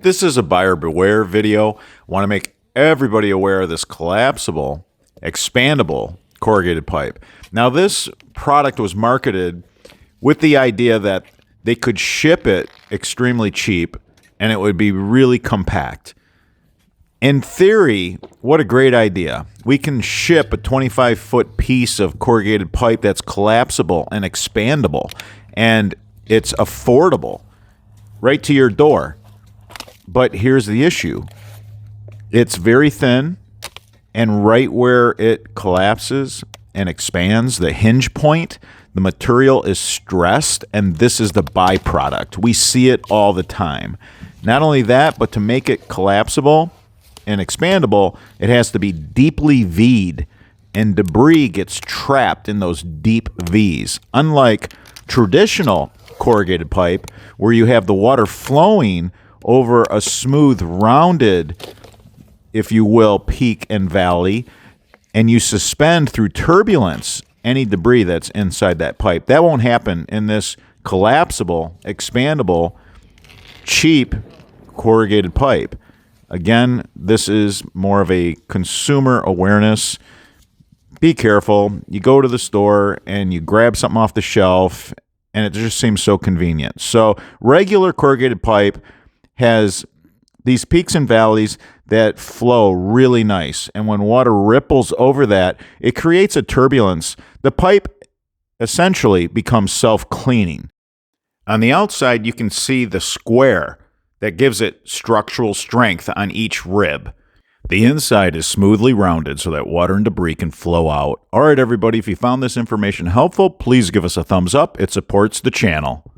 This is a buyer beware video. I want to make everybody aware of this collapsible, expandable corrugated pipe. Now, this product was marketed with the idea that they could ship it extremely cheap and it would be really compact. In theory, what a great idea. We can ship a 25-foot piece of corrugated pipe that's collapsible and expandable, and it's affordable right to your door. But here's the issue. It's very thin, and right where it collapses and expands, the hinge point, the material is stressed, and this is the byproduct. We see it all the time. Not only that, but to make it collapsible and expandable, it has to be deeply V'd, and debris gets trapped in those deep V's. Unlike traditional corrugated pipe, where you have the water flowing over a smooth, rounded, if you will, peak and valley, and you suspend through turbulence any debris that's inside that pipe. That won't happen in this collapsible, expandable, cheap corrugated pipe. Again, this is more of a consumer awareness. Be careful. You go to the store and you grab something off the shelf, and it just seems so convenient. So regular corrugated pipe has these peaks and valleys that flow really nice. And when water ripples over that, it creates a turbulence. The pipe essentially becomes self-cleaning. On the outside, you can see the square that gives it structural strength on each rib. The inside is smoothly rounded so that water and debris can flow out. All right, everybody, if you found this information helpful, please give us a thumbs up. It supports the channel.